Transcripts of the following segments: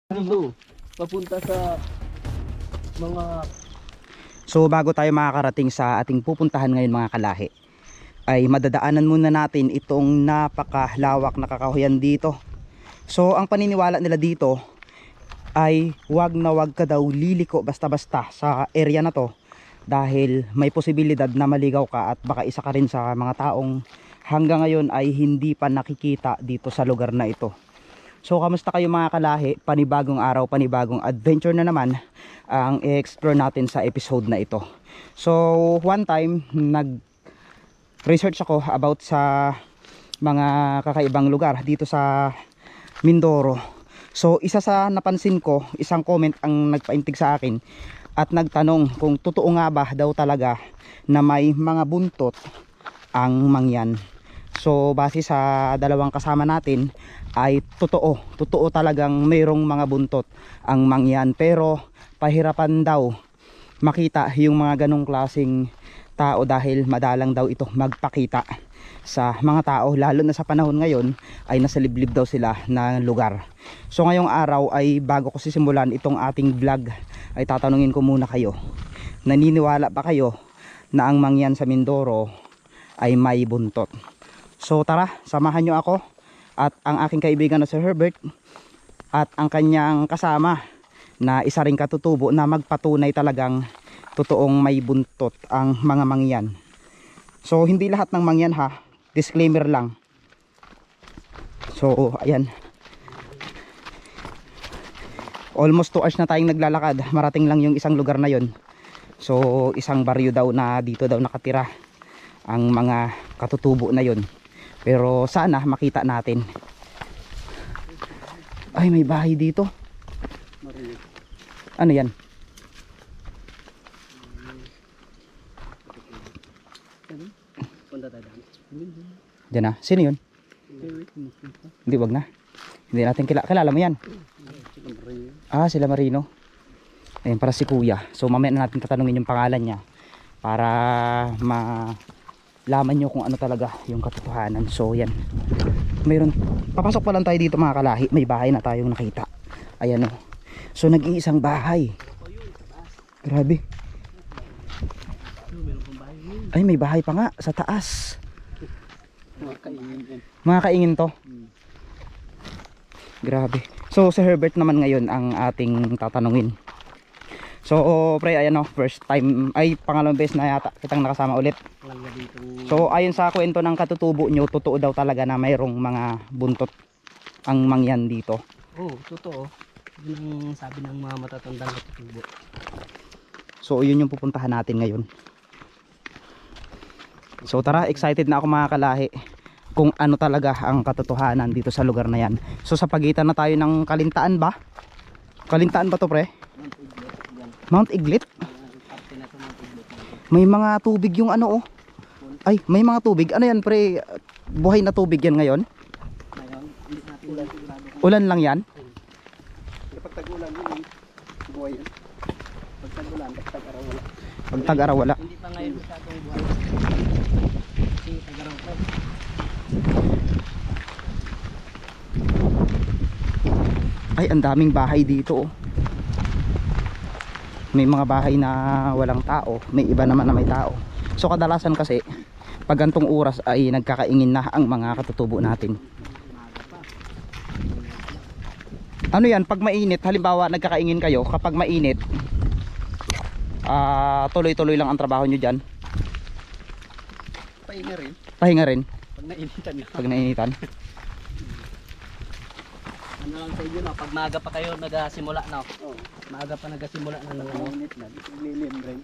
Dito, papunta sa mga... So bago tayo makakarating sa ating pupuntahan ngayon mga kalahi, ay madadaanan muna natin itong napakalawak na kakahuyan dito. So ang paniniwala nila dito ay wag na wag ka daw liliko basta-basta sa area na to, dahil may posibilidad na maligaw ka at baka isa ka rin sa mga taong hanggang ngayon ay hindi pa nakikita dito sa lugar na ito. So kamusta kayo mga kalahi? Panibagong araw, panibagong adventure na naman ang i-explore natin sa episode na ito. So one time nag-research ako about sa mga kakaibang lugar dito sa Mindoro. So isa sa napansin ko, isang comment ang nagpaintig sa akin at nagtanong kung totoo nga ba daw talaga na may mga buntot ang mangyan. So base sa dalawang kasama natin ay totoo talagang mayroong mga buntot ang mangyan, pero pahirapan daw makita yung mga ganong klaseng tao dahil madalang daw ito magpakita sa mga tao, lalo na sa panahon ngayon ay nasa liblib daw sila na lugar. So ngayong araw ay bago ko sisimulan itong ating vlog ay tatanungin ko muna kayo, naniniwala ba kayo na ang mangyan sa Mindoro ay may buntot? So tara, samahan nyo ako at ang aking kaibigan na si Herbert at ang kanyang kasama na isa ring katutubo na magpatunay talagang totoong may buntot ang mga mangyan. So hindi lahat ng mangyan ha, disclaimer lang. So ayan, almost 2 hours na tayong naglalakad, marating lang yung isang lugar na yon. So isang baryo daw na dito daw nakatira ang mga katutubo na yon, pero sana makita natin. Ay, may bahay dito. Ano yan? Diyan na. Sino yun? Hindi, wag na. Hindi natin kilala mo yan. Ah, sila Marino. Ayun, para si Kuya. So mamaya na natin tatanungin yung pangalan niya para malaman nyo kung ano talaga yung katotohanan. So yan, mayroon, papasok pa lang tayo dito mga kalahi, may bahay na tayong nakita. Ayan o. So nag-iisang bahay. Grabe. Ay, may bahay pa nga sa taas. Mga kaingin to. Grabe. So si Herbert naman ngayon ang ating tatanungin. So pre, ayan o, first time, ay pangalawang beses na yata kitang nakasama ulit. So ayon sa kwento ng katutubo nyo, totoo daw talaga na mayroong mga buntot ang mangyan dito. Oo, totoo. Yun ang sabi ng mga matatandang katutubo. So yun yung pupuntahan natin ngayon. So tara, excited na ako mga kalahi kung ano talaga ang katotohanan dito sa lugar na yan. So sa pagitan na tayo ng Kalintaan ba? Kalintaan ba to pre? Mount Iglit? May mga tubig yung ano oh. Ay, may mga tubig. Ano yan pre? Buhay na tubig yan ngayon? Ulan lang yan? Kapag tag-ulan yun, buhay yan. Pag tag-ulan, pag tag-araw wala. Pag tag-araw wala. Hindi pa ngayon masyadong buhay. Kasi tag-araw pa. Ay, ang daming bahay dito oh. May mga bahay na walang tao, may iba naman na may tao. So kadalasan kasi pag gantong oras ay nagkakaingin na ang mga katutubo natin. Ano yan, pag mainit, halimbawa nagkakaingin kayo, kapag mainit tuloy-tuloy lang ang trabaho nyo dyan? Pahinga rin. Pahinga rin? Pag nainitan na. Pag nainitan? Ano lang sa inyo na, pag maaga pa kayo nagasimula na. Oo. Maaga pa nagasimula na ng init na, lilim rin.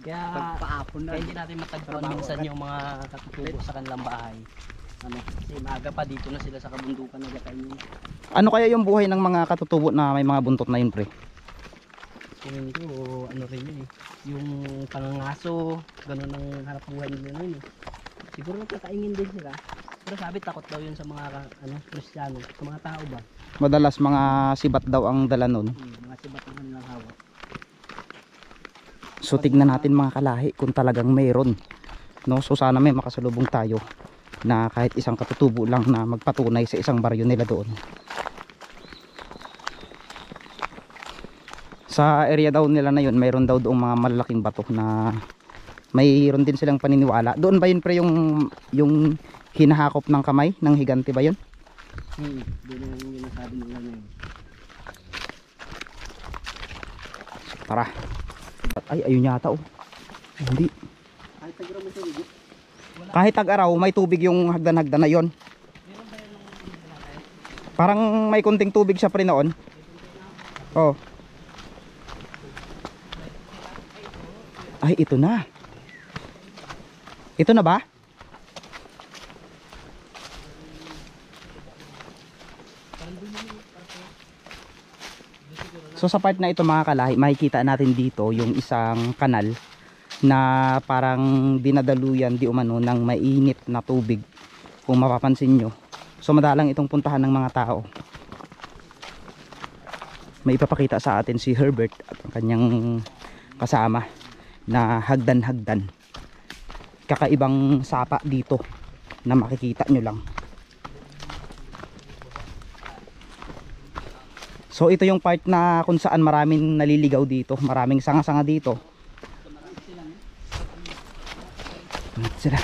Kaya pagpaapon na. Kaya hindi natin matagpuan minsan yung mga katutubo sa kanilang bahay. Ano, kasi maaga pa dito na sila sa kabundukan nagkakainin. Ano kaya yung buhay ng mga katutubo na may mga buntot na yun pre? Tingin ko, ano rin yun eh. Yung pangangaso, gano'n ang harap buhay nila yun eh. Siguro nagkakaingin din sila. Pero sabi takot daw yun sa mga Kristiyano, sa mga tao ba? Madalas mga sibat daw ang dala nun. Mga sibat na kanilang hawak. So tignan natin mga kalahi kung talagang mayroon, no? So sana may makasalubong tayo na kahit isang katutubo lang na magpatunay sa isang baryo nila doon. Sa area daw nila na yun, mayroon daw doong mga malalaking bato na mayroon din silang paniniwala. Doon ba yun pre yung hinahakop ng kamay ng higante ba yun? Doon yung ginasabi nila ngayon. Tara. Ay, ayun yata oh. Hindi. Kahit tagro mo tubig. Kahit tag-araw, may tubig yung hagdan-hagdan na yon. Parang may kunting tubig siya pre noon. Oh. Ay, ito na. Ito na ba? So sa part na ito mga kalahi, makikita natin dito yung isang kanal na parang dinadaluyan di umano ng mainit na tubig kung mapapansin nyo. So madalang itong puntahan ng mga tao. May ipapakita sa atin si Herbert at ang kanyang kasama na hagdan-hagdan. Kakaibang sapa dito na makikita nyo lang. So ito yung part na kung saan maraming naliligaw dito, maraming sanga-sanga dito. Sila.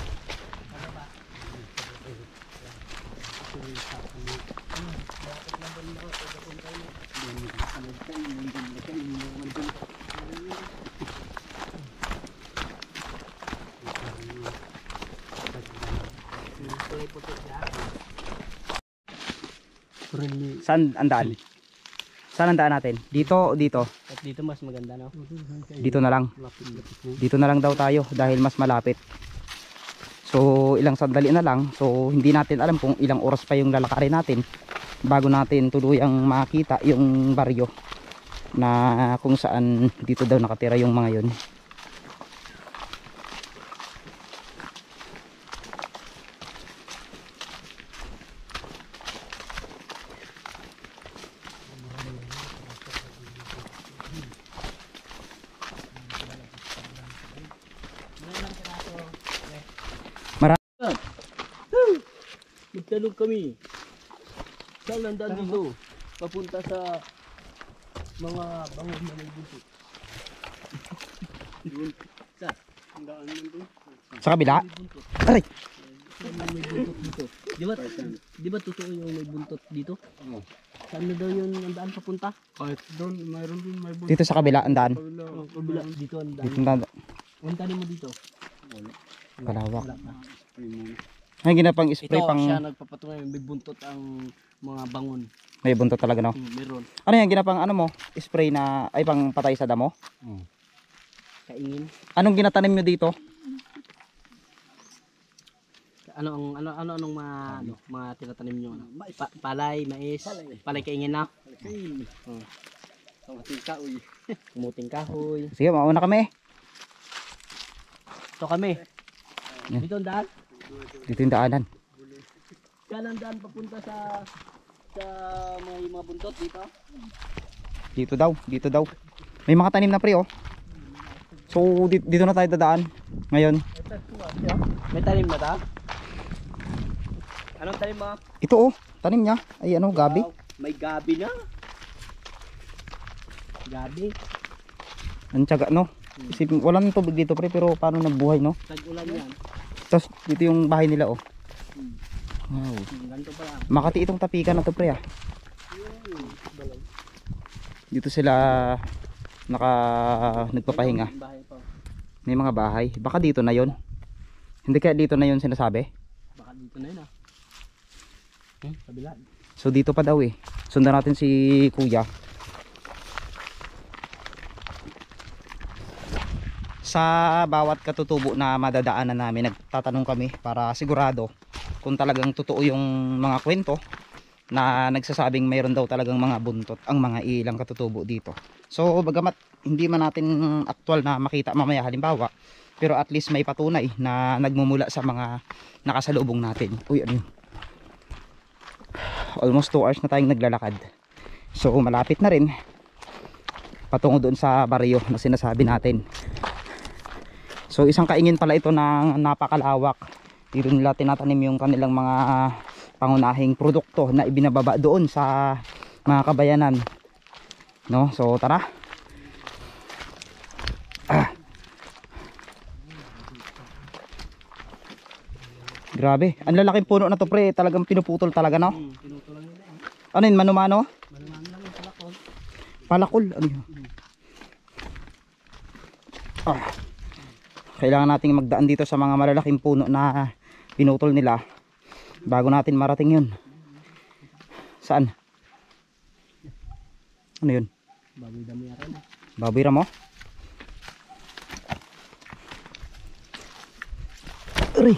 Saan ang daan? Saan ang daan natin? Dito o dito? At dito mas maganda, no? Dito na lang. Dito na lang daw tayo dahil mas malapit. So ilang sandali na lang. So hindi natin alam kung ilang oras pa yung lalakarin natin bago natin tuluyang makita yung baryo na kung saan dito daw nakatira yung mga yun. Magtalog kami. Saan ang daan dito? Papunta sa mga bangon na may buntot. Sa? Ang daan nandun. Sa kabila? Aray! May buntot dito. Di ba totoo yung may buntot dito? Oo. Saan na daw yung ang daan papunta? Kahit doon, mayroon din may buntot. Dito sa kabila ang daan. Kabila. Dito ang daan. Dito na. Ang tanim mo dito? Palawak. Wala pa. Ay ginapang spray Ito pang siya nagpapatunay may buntot ang mga bangon. may buntot talaga no. Meron. Ano yan ginapang ano mo? Spray na ay pang patay sa damo? Kaingin. Anong ginatanim nyo dito? Anong mga tinatanim niyo? Palay, mais, palay kaingin na. Kumuting kahoy. Kumuting kahoy. Sige, mauna kami. Ito kami. Yan. Dito ang daan. Dito yung daanan. Yan ang daan papunta sa may mga buntot dito. Dito daw. May mga tanim na pre oh. So dito na tayo dadaan ngayon. May tanim na ta? Anong tanim mo? Ito oh, tanim niya. Ay ano, gabi. Wow, may gabi na. Gabi. Ang tiyaga no. Isipin, wala nang tubig dito pre, pero paano nagbuhay no? Tag-ulan yan. Tapos dito yung bahay nila oh. Wow. Ganito pa lang. Makati itong tapikan na to pre ah. Dito sila nagpapahinga. Bahay pa. May mga bahay. Baka dito na yon. Hindi kaya dito na yon sinasabi? Baka dito na yun ah. Kabila. So dito pa daw eh. Sundan natin si kuya. Sa bawat katutubo na madadaanan namin, nagtatanong kami para sigurado kung talagang totoo yung mga kwento na nagsasabing mayroon daw talagang mga buntot ang mga ilang katutubo dito. So bagamat hindi man natin aktual na makita mamaya halimbawa, pero at least may patunay na nagmumula sa mga nakasalubong natin. Uy, ano yun? Almost 2 hours na tayong naglalakad. So malapit na rin patungo doon sa baryo na sinasabi natin. So isang kaingin pala ito na napakalawak. Dito nila tinatanim yung kanilang mga pangunahing produkto na ibinababa doon sa mga kabayanan. No? So tara. Grabe. Ang lalaking puno na to pre. Talagang pinuputol talaga no? Pinutulan nila eh. Ano yun? Mano-mano? Manuman lang yung palakol. Palakol. Ano yun? Ah. Kailangan nating magdaan dito sa mga malalaking puno na pinutol nila bago natin marating yun. Saan? Ano yun? Baboy damo yan rin. Baboy ramo? Aray!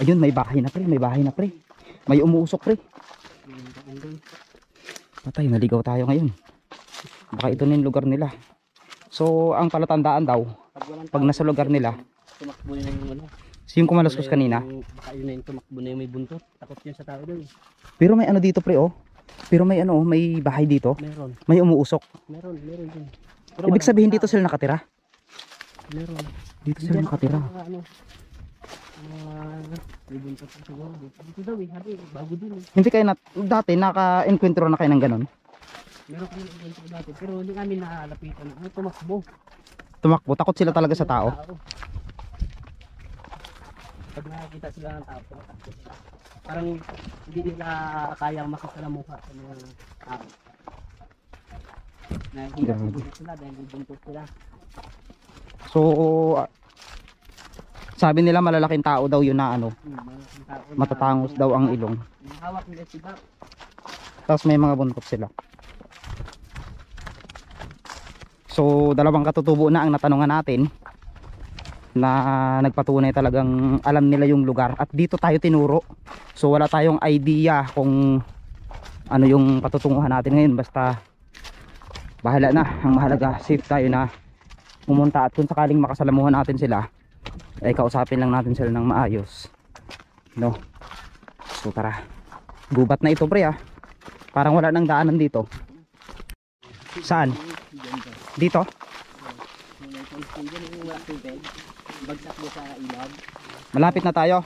Ayun, may bahay na pre, may bahay na pre. May umuusok pre. Patay, naligaw tayo ngayon. Baka ito na yung lugar nila. So, ang palatandaan daw, pag nasa lugar nila, Tumakbo na yung ano. yung kumalaskus kanina. Baka yun na yung tumakbo na yung may buntot. Takot yun sa tao doon. Pero may ano dito pre oh. Pero may ano, may bahay dito. Meron. May umuusok. Meron din. Ibig sabihin dito sila nakatira. Meron. Dito sila nakatira. Ano? May buntot sa siguro. Dito daw eh. Habi, bago din eh. Hindi kayo dati naka-enkwentro na kayo ng ganun. Meron kami ng buntot dati. Pero hindi kami nakalapitan. Ano tumakbo? Tumakbo, takot sila talaga sa tao. Pag nakakita sila ng tao, tumatakbo sila. Parang hindi nila kayang makasalamuha sa mga tao. Nakikita sila dahil may buntot sila. So, sabi nila malalaking tao daw yun na ano, Malaking tao na- matatangos daw ang ilong. Yung hawak nila si Bap. Tapos may mga buntot sila. So, dalawang katutubo na ang natanungan natin na nagpatunay talagang alam nila yung lugar at dito tayo tinuro. So, wala tayong idea kung ano yung patutunguhan natin ngayon. Basta bahala na. Ang mahalaga, safe tayo na pumunta at kung sakaling makasalamuhan natin sila, ay kausapin lang natin sila ng maayos. No? So, tara. Gubat na ito pre ah. Parang wala nang daanan dito. Saan? Dito? Yung wala tubig. Bagsak mo sa ilog. Malapit na tayo.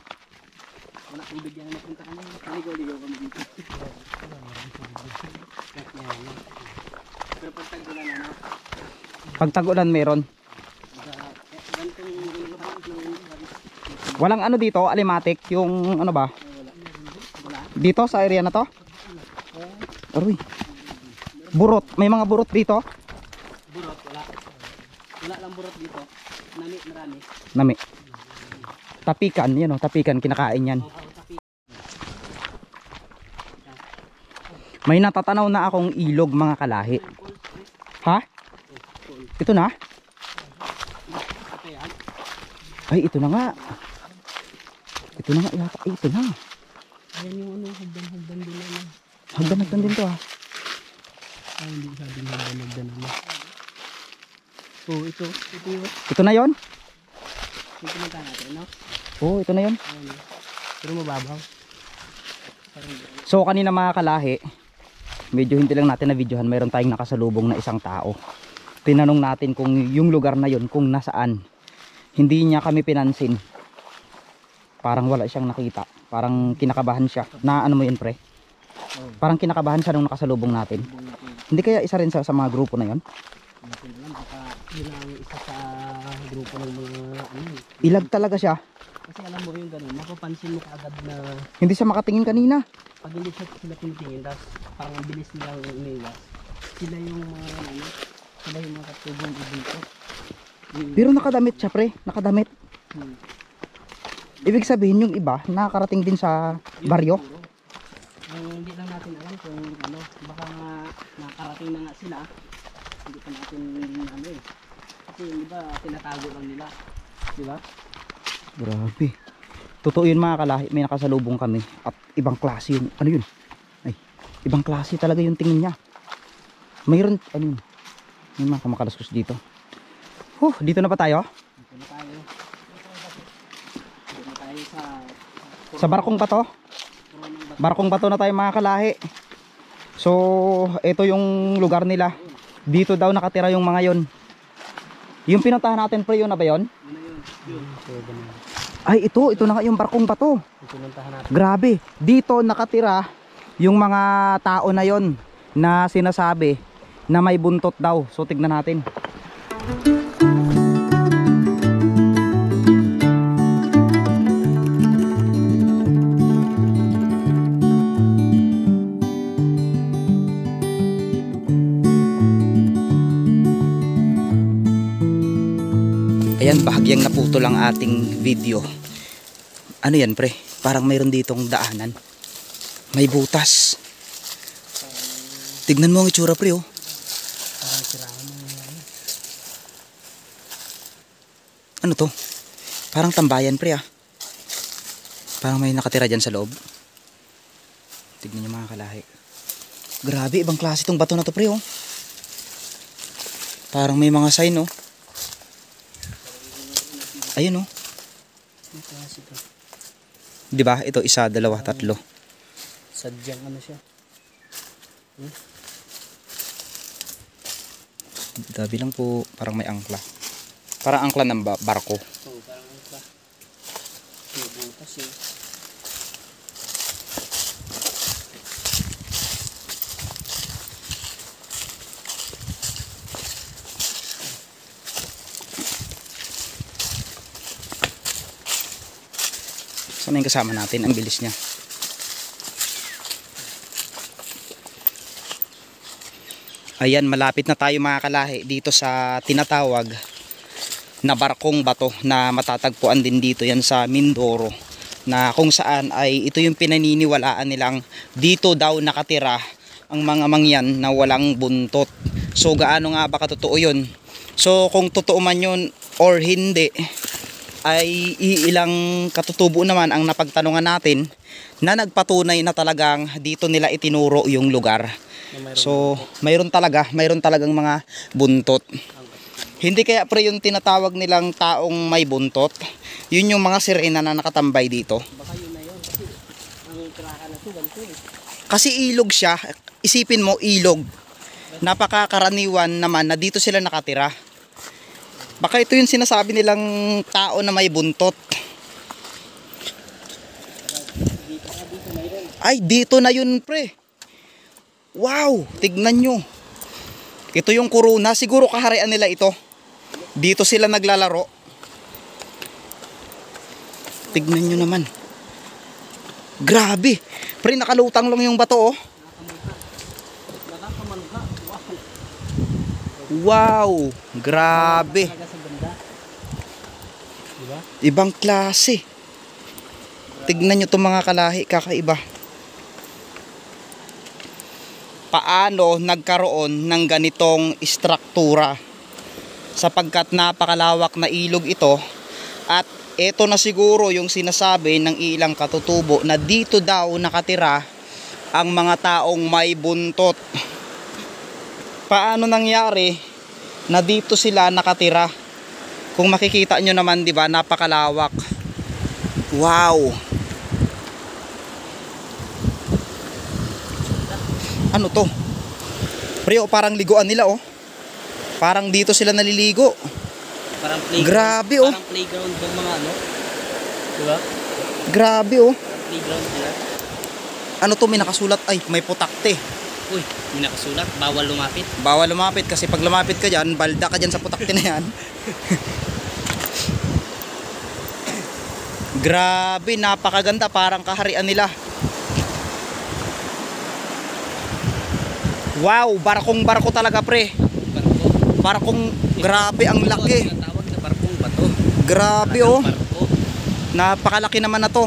Wala tubig yan. Napunta kami. Ligaw-ligaw kami dito. Pero pag tag-ulan ano. Pag tag-ulan meron. Ganitong Walang ano dito, alimatic, yung ano ba? Dito sa area na to? Aroy. Burot, may mga burot dito. burot. Wala lang burot dito. Nami, marami. Nami. Tapikan, yan o, tapikan, kinakain yan. May natatanaw na akong ilog mga kalahi. Ha? Ito na? Ay, ito na nga. Ito na nga yata. Ay, ito na. Ayan yung ano, hagdan-hagdan din ano. Hagdan din to ha. Ay, hindi sabing hagdan-hagdan ano. Oh, ito yun. Ito na yon? Yung pinunta natin, no? Oo, ito na yon. Ayan. Pero mababaw. Parang So kanina mga kalahi, medyo hindi lang natin na videohan, mayroon tayong nakasalubong na isang tao. Tinanong natin kung yung lugar na yon kung nasaan. Hindi niya kami pinansin. Parang wala siyang nakita. Parang kinakabahan siya. Na ano mo yun pre? Parang kinakabahan siya nung nakasalubong natin. Hindi kaya isa rin sa mga grupo na yon? natin alam. Baka yun ang isa sa grupo ng mga ano. Ilag talaga siya. Kasi alam mo yung ganun, mapapansin mo kaagad na Hindi siya makatingin kanina. pag hindi sila tinitingin, tapos parang ang bilis nilang umiwas. Sila yung mga ano, sila yung mga katubong dito. Pero nakadamit siya pre. Nakadamit. Ibig sabihin yung iba nakakarating din sa baryo. Ang hindi lang natin alam kung ano, baka nga nakarating na nga sila. Hindi pa natin ano eh. Kasi yung iba tinatago lang nila. Di ba? Grabe. Totoo yun mga kalahi. May nakasalubong kami. At ibang klase yun. Ano yun? Ay, ibang klase talaga yung tingin niya. Mayroon, ano yun? May mga kamakalaskus dito. Dito na pa tayo? Dito na tayo. Dito na tayo Sa barkong bato? Barkong bato na tayo mga kalahi. So, ito yung lugar nila. Dito daw nakatira yung mga yon. Yung pinuntahan natin pre, yun na ba yun? Ay, ito na nga yung barkong bato. Yung pinuntahan natin. Grabe, dito nakatira yung mga tao na yon na sinasabi na may buntot daw. So tignan natin. Ayan, bahagyang naputol ang ating video. Ano yan, pre? Parang mayroon ditong daanan. May butas. Tignan mo ang itsura, pre, oh. Parang sirahan mo yung ano. Ano to? Parang tambayan, pre, ah. Parang may nakatira dyan sa loob. Tignan nyo mga kalahi. Grabe, ibang klase tong bato na to, pre, oh. Parang may mga sign, oh. Ayun, oh. Yung klase to. Di ba? Ito, isa, dalawa, tatlo. Sadyang ano siya. Dabi lang po, parang may angkla. Parang angkla ng barko. Oo, parang ano ba? May butas eh. Sana yung kasama natin, ang bilis niya. Ayan, malapit na tayo mga kalahi dito sa tinatawag na barkong bato na matatagpuan din dito yan sa Mindoro, na kung saan ay ito yung pinaniniwalaan nilang dito daw nakatira ang mga mangyan na walang buntot. So gaano nga ba katotoo yun? So kung totoo man yun or hindi, ay iilang katutubo naman ang napagtanungan natin na nagpatunay na talagang dito nila itinuro yung lugar. So mayroon talagang mga buntot. Hindi kaya pre yung tinatawag nilang taong may buntot, yun yung mga sirena na nakatambay dito. Baka yun na yun. Kasi ang kraka na to, ganito eh. Kasi ilog siya, isipin mo ilog. Napakakaraniwan naman na dito sila nakatira. Baka ito yung sinasabi nilang tao na may buntot. Ay, dito na yun pre. Wow, tignan nyo. Ito yung kuruna, siguro kaharian nila ito. Dito sila naglalaro. Tignan nyo naman. Grabe. Pre, nakalutang lang yung bato, oh. Nakakamalga. Wow, grabe. Talaga sa ganda. Diba? Ibang klase. Tignan nyo itong mga kalahi, kakaiba. Paano nagkaroon ng ganitong istruktura? Sapagkat napakalawak na ilog ito, at ito na siguro yung sinasabi ng ilang katutubo na dito daw nakatira ang mga taong may buntot. Paano nangyari na dito sila nakatira? Kung makikita nyo naman, di ba, napakalawak. Wow. Ano to? Pre, oh, parang liguan nila, oh. Parang dito sila naliligo. Parang playground. Grabe, oh. Parang playground ng mga ano. Diba? Grabe, oh. Parang playground nila. Ano to, may nakasulat. Ay, may putakte. Uy, may nakasulat. Bawal lumapit. Bawal lumapit kasi pag lumapit ka dyan, balda ka dyan sa putakte na yan. Grabe, napakaganda. Parang kaharian nila. Wow, barkong-barko talaga, pre. Barko. Barkong, grabe, ang laki. Ito ang tinatawag na barkong bato. Grabe, oh. Barko. Napakalaki naman na to.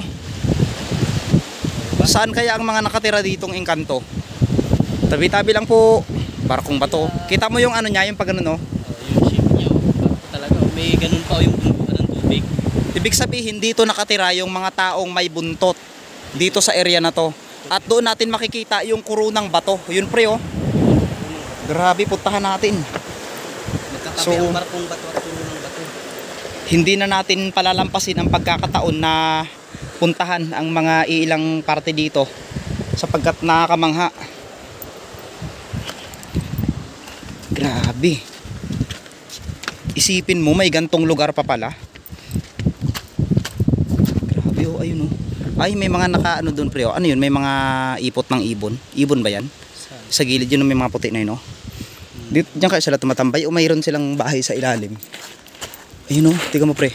Saan kaya ang mga nakatira ditong engkanto? Tabi-tabi lang po. Barkong bato. Kita mo yung ano niya, yung pag ano, no? Yung shape niya. Barko talaga. May ganun pa yung bumbukan ng tubig. Ibig sabihin, dito nakatira yung mga taong may buntot. Dito sa area na to. At doon natin makikita yung kurunang bato. Yun, pre, oh. Grabe, puntahan natin. Magkatabi So, ang barkong bato at puno ng bato. Hindi na natin palalampasin ang pagkakataon na puntahan ang mga ilang parte dito sapagkat nakakamangha. Grabe. Isipin mo, may gantong lugar pa pala. Ay, may mga naka ano doon pre. Oh. Ano yun? May mga ipot ng ibon. Ibon ba yan? Sa gilid yun may mga puti na yun, no? Dito, diyan kaya sila tumatambay o mayroon silang bahay sa ilalim. Ayun, no? Tingnan mo pre.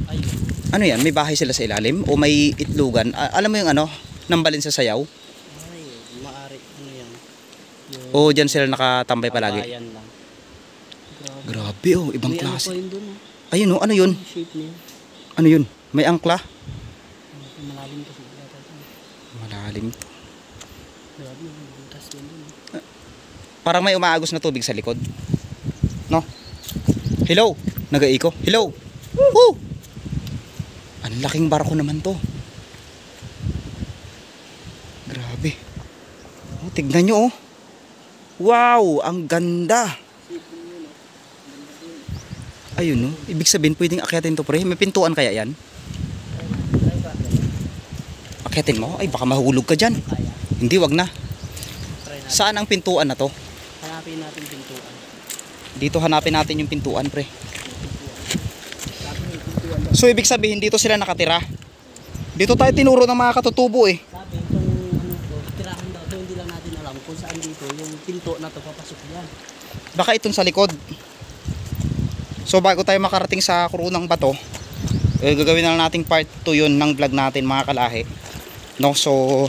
Ayun. Ano yan? May bahay sila sa ilalim o may itlugan? Alam mo yung ano? Nambalin sa sayaw? Ay, maari. Ano yan? Yung O dyan sila nakatambay palagi? tambayan lang. Grabe oh, ibang May ano klase. pa yun dun, Ayun oh, ano yun? Yung shape niya. Ano yun? May angkla? Malalim kasi yata ito. Malalim. Grabe, may butas yan dun. Parang may umaagos na tubig sa likod. No? Hello? Nag-iiko? Hello? Woo! Ang laking barko naman to. Grabe. Oh, tignan nyo oh. Wow, ang ganda. Ayun no. Ibig sabihin pwedeng akyatin to pre. May pintuan kaya yan? Akyatin mo? Ay baka mahulog ka dyan. Kaya, Hindi, wag na. try natin. Saan ang pintuan na to? Hanapin natin pintuan. Dito hanapin natin yung pintuan pre. Sabi may pintuan daw. So ibig sabihin dito sila nakatira. Dito tayo tinuro ng mga katutubo eh. Sabi itong ano to, tirahan daw. So hindi lang natin alam kung saan dito yung pinto na to papasok yan. Baka itong sa likod. So bago tayo makarating sa kurunang bato, gagawin na lang nating part 2 yun ng vlog natin mga kalahi. No, so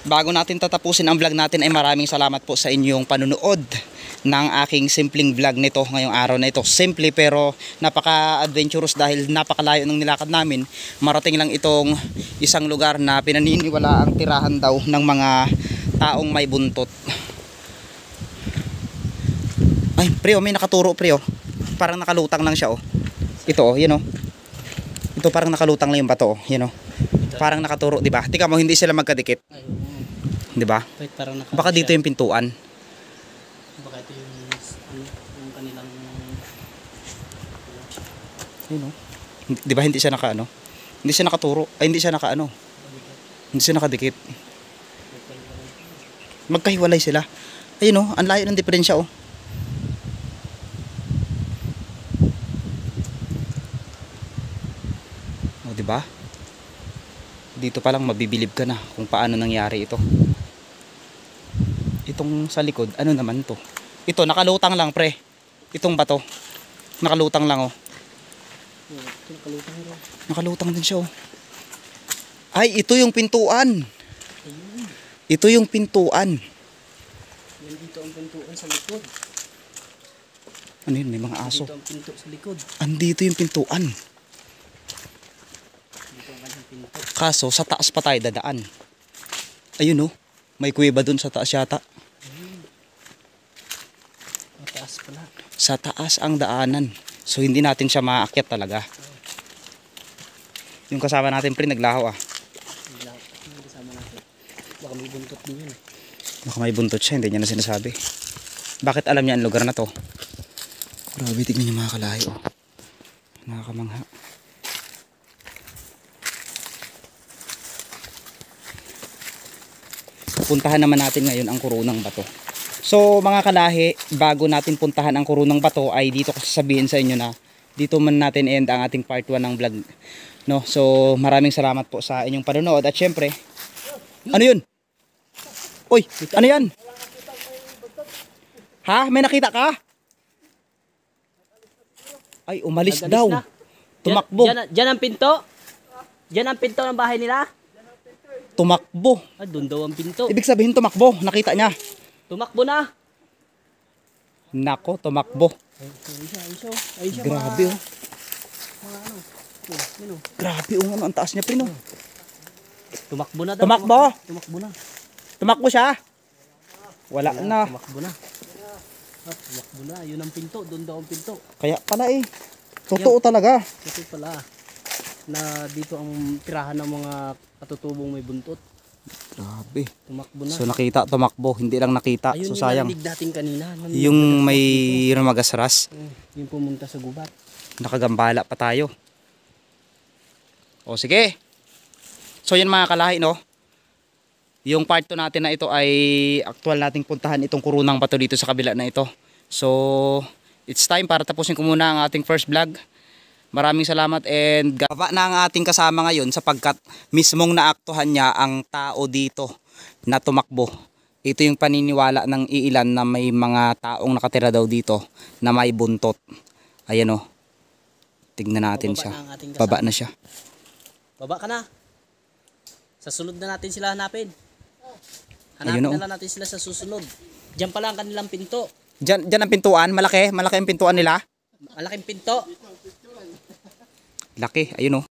bago natin tatapusin ang vlog natin ay maraming salamat po sa inyong panunood ng aking simpleng vlog nito ngayong araw na ito. Simple pero napaka-adventurous dahil napakalayo ng nilakad namin. Marating lang itong isang lugar na pinaniniwala ang tirahan daw ng mga taong may buntot. Ay, pre, may nakaturo, pre, oh. Parang nakalutang lang siya, oh. Ito, oh, yun, oh. Ito parang nakalutang lang yung bato, oh. Yun, oh. Parang nakaturo, di ba? Tika mo, hindi sila magkadikit, Ay, di ba? wait, parang Baka dito yung pintuan. Baka ito yung, ano, yung kanilang, Yun, oh. Di ba hindi siya naka, ano? Hindi siya nakaturo. Ay, hindi siya naka, ano? Hindi siya nakadikit. Magkahiwalay sila. Ayun, oh. Ang layo ng diferensya, oh. O, di ba? Dito pa lang mabibilib ka na kung paano nangyari ito. Itong sa likod, ano naman to? Ito, nakalutang lang, pre. Itong bato. Nakalutang lang, oh. ito nakalutang rin. Nakalutang din siya, oh. Ay, ito yung pintuan. Ayun, Ito yung pintuan. yan dito ang pintuan sa likod. Ano yun? May mga aso. Dito ang pinto sa likod. Andito yung pintuan. Dito ang kanyang pinto. Kaso, sa taas pa tayo dadaan. Ayun, oh. May kuweba dun sa taas yata. Mataas pala. Sa taas ang daanan. So, hindi natin siya maakyat talaga. Yung kasama natin, pre, naglaho, ah. Yung kasama natin. Baka may buntot din yun. Baka may buntot siya, hindi niya na sinasabi. Bakit alam niya ang lugar na to? Grabe, tignan niyo mga kalahi, oh. Nakakamangha. Puntahan naman natin ngayon ang kurunang bato. So mga kalahi, bago natin puntahan ang kurunang bato ay dito ko sasabihin sa inyo na dito man natin end ang ating part 1 ng vlog. No? So maraming salamat po sa inyong panonood at syempre, ano yun? Uy, ano yan? Ha? May nakita ka? Ay, umalis Nag-alis daw. na. Tumakbo. Diyan ang pinto? Diyan ang pinto ng bahay nila? Tumakbo. Ah, doon daw ang pinto. Ibig sabihin tumakbo. Nakita niya. Tumakbo na. Nako, tumakbo. Ay siya. Grabe, oh. Mga ano. Yun, oh. Grabe, oh. Ano, ang taas niya, Prino. Tumakbo na daw. Tumakbo? Tumakbo na. Tumakbo siya. Wala na. Tumakbo na. Ah, tumakbo na. Yun ang pinto. Doon daw ang pinto. Kaya pala eh. Totoo talaga. Kasi pala na dito ang tirahan ng mga katutubong may buntot. Grabe. Tumakbo na. So nakita, tumakbo. Hindi lang nakita. Ayun So yung sayang. narinig natin kanina. Yung may rumagasras. Yung pumunta sa gubat. Nakagambala pa tayo. O sige. So yan mga kalahi, no. Yung part 2 natin na ito ay actual nating puntahan itong kurunang bato dito sa kabila na ito. So it's time para tapusin ko muna ang ating first vlog. Maraming salamat and baba na ang ating kasama ngayon sapagkat mismong naaktuhan niya ang tao dito na tumakbo. Ito yung paniniwala ng iilan na may mga taong nakatira daw dito na may buntot. Ayan o. Tignan natin siya. Baba na siya. Baba ka na. Sa sunod na natin sila hanapin. Ayun, Hanapin oh. na lang natin sila sa susunod. Diyan pala ang kanilang pinto. Diyan ang pintuan. Malaki ang pintuan nila. Malaking pinto. Laki. Ayun o.